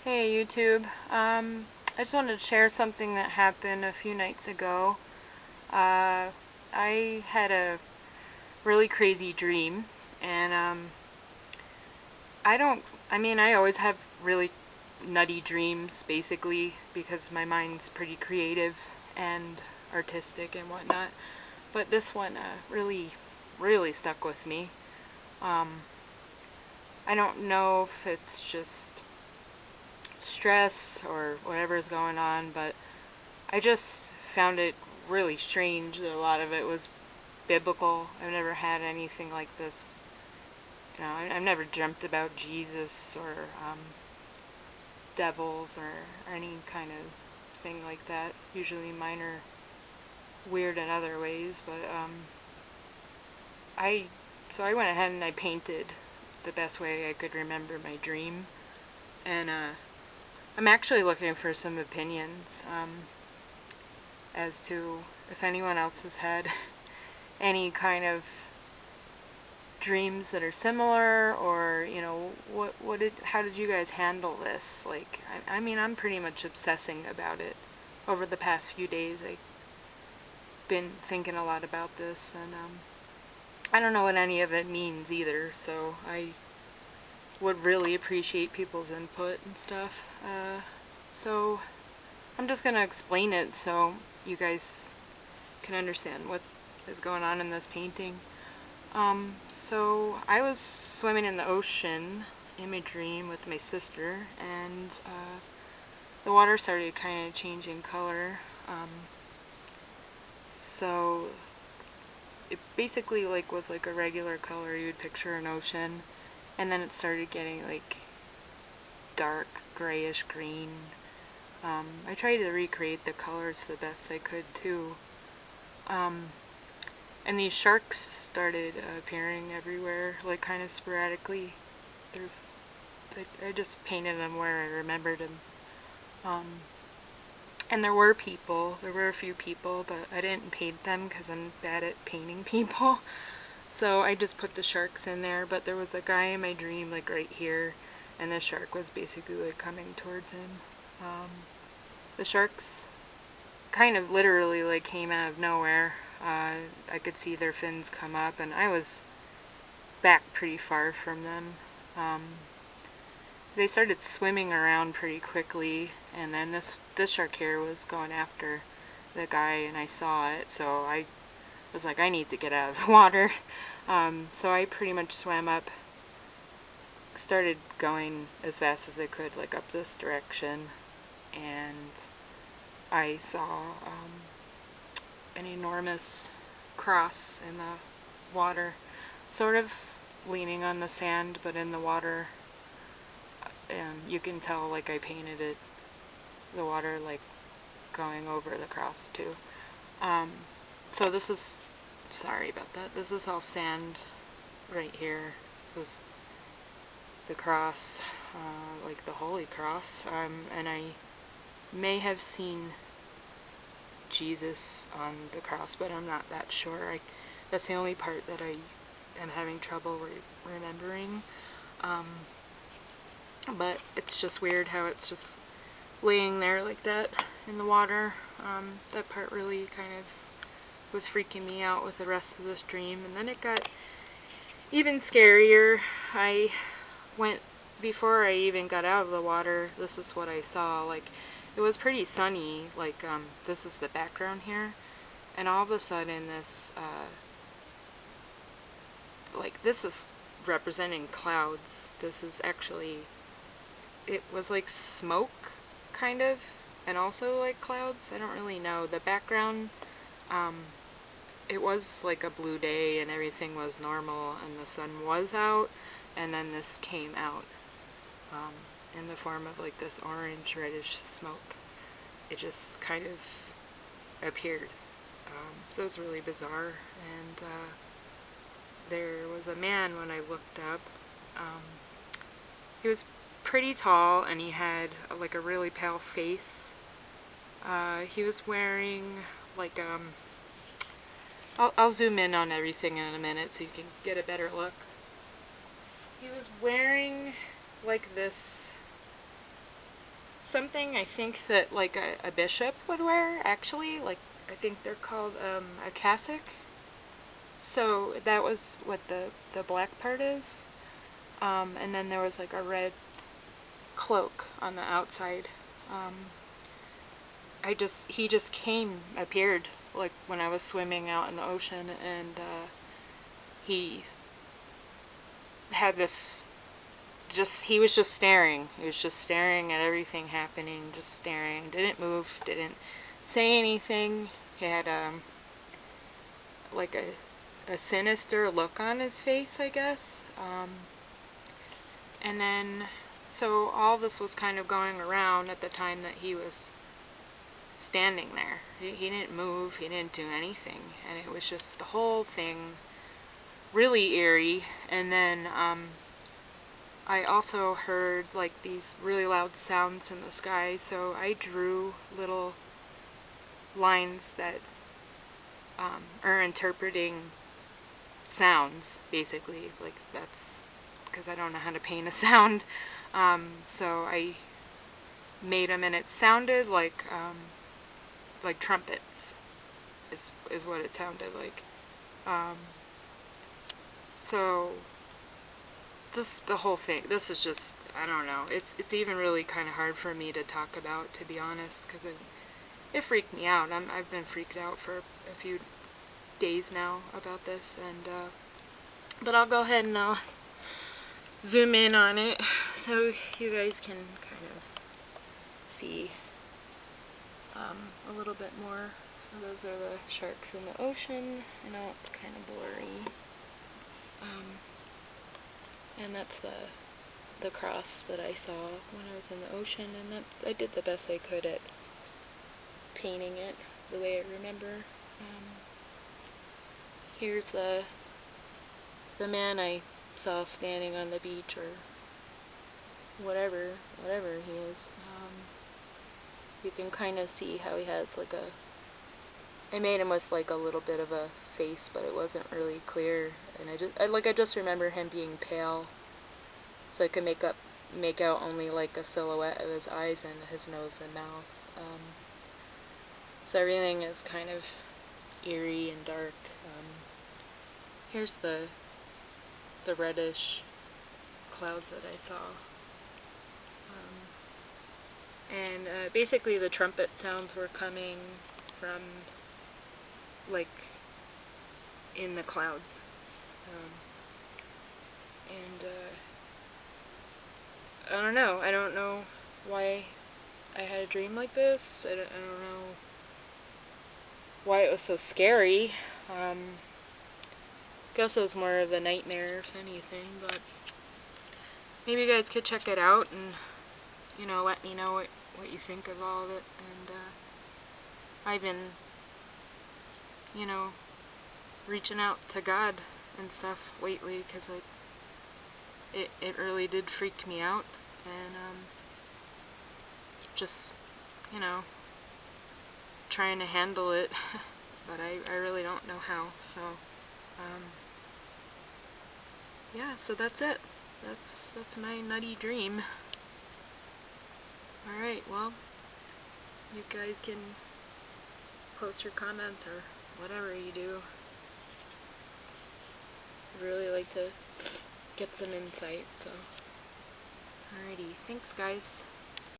Hey YouTube, I just wanted to share something that happened a few nights ago. I had a really crazy dream, and I always have really nutty dreams, basically, because my mind's pretty creative and artistic and whatnot, but this one really stuck with me. I don't know if it's just stress or whatever is going on, but I just found it really strange that a lot of it was biblical. I've never had anything like this. I've never dreamt about Jesus or devils or any kind of thing like that. Usually mine are weird in other ways, but I went ahead and I painted the best way I could remember my dream, and I'm actually looking for some opinions as to if anyone else has had any kind of dreams that are similar, or how did you guys handle this? Like, I'm pretty much obsessing about it over the past few days. I've been thinking a lot about this, and I don't know what any of it means either, so I would really appreciate people's input and stuff. So I'm just going to explain it so you guys can understand what is going on in this painting. So I was swimming in the ocean in my dream with my sister, and the water started kind of changing color. So it basically was like a regular color you would picture an ocean, and then it started getting like dark grayish green. I tried to recreate the colors the best I could too. And these sharks started appearing everywhere, like kind of sporadically. I just painted them where I remembered them. And there were a few people, but I didn't paint them because I'm bad at painting people. So I just put the sharks in there, but there was a guy in my dream like right here, and the shark was basically like coming towards him. The sharks kind of literally like came out of nowhere. I could see their fins come up, and I was back pretty far from them. They started swimming around pretty quickly, and then this shark here was going after the guy, and I saw it, so I was like, I need to get out of the water. So I pretty much swam up, started going as fast as I could, like up this direction, and I saw an enormous cross in the water, sort of leaning on the sand, but in the water. And you can tell, like, I painted it, the water, like, going over the cross, too. So this is, sorry about that, this is all sand right here. This is the cross, like the Holy Cross, and I may have seen Jesus on the cross, but I'm not that sure. That's the only part that I am having trouble remembering. But it's just weird how it's just laying there like that in the water. That part really kind of was freaking me out with the rest of this dream. And then it got even scarier. Before I even got out of the water, this is what I saw. Like, it was pretty sunny. Like, this is the background here. And all of a sudden this is representing clouds. This is actually, it was like smoke, kind of, and also like clouds. I don't really know. The background, it was like a blue day and everything was normal and the sun was out, and then this came out in the form of like this orange reddish smoke. It just kind of appeared. So it was really bizarre, and there was a man when I looked up. He was pretty tall, and he had like a really pale face. He was wearing like I'll zoom in on everything in a minute so you can get a better look. He was wearing like this something I think that like a bishop would wear, actually. Like, I think they're called a cassock. So that was what the black part is. And then there was like a red cloak on the outside. He just appeared like when I was swimming out in the ocean, and he had this, he was just staring. He was just staring at everything happening, just staring. Didn't move, didn't say anything. He had like a sinister look on his face, I guess. And then, so all this was kind of going around at the time that he was standing there. He didn't move, he didn't do anything, and it was just the whole thing really eerie. And then I also heard like these really loud sounds in the sky, so I drew little lines that are interpreting sounds, basically. Like, that's because I don't know how to paint a sound. So I made them, and it sounded like trumpets is what it sounded like. So just the whole thing, this is just, I don't know, it's even really kind of hard for me to talk about, to be honest, because it freaked me out. I've been freaked out for a few days now about this, and but I'll go ahead and I'll zoom in on it so you guys can kind of see a little bit more. So those are the sharks in the ocean. I know it's kind of blurry. And that's the cross that I saw when I was in the ocean, and I did the best I could at painting it the way I remember. Here's the man I saw standing on the beach, or whatever he is. You can kind of see how he has like I made him with like a little bit of a face, but it wasn't really clear, and I just remember him being pale, so I could make out only like a silhouette of his eyes and his nose and mouth. So everything is kind of eerie and dark. Here's the reddish clouds that I saw. And basically the trumpet sounds were coming from like in the clouds. And I don't know. I don't know why I had a dream like this. I don't know why it was so scary. Guess it was more of a nightmare, if anything, but maybe you guys could check it out and, you know, let me know what you think of all of it. And I've been, you know, reaching out to God and stuff lately, because it really did freak me out, and just, you know, trying to handle it, but I really don't know how. So yeah, so that's it. That's my nutty dream. Alright, well, you guys can post your comments or whatever you do. I'd really like to get some insight, so alrighty, thanks guys.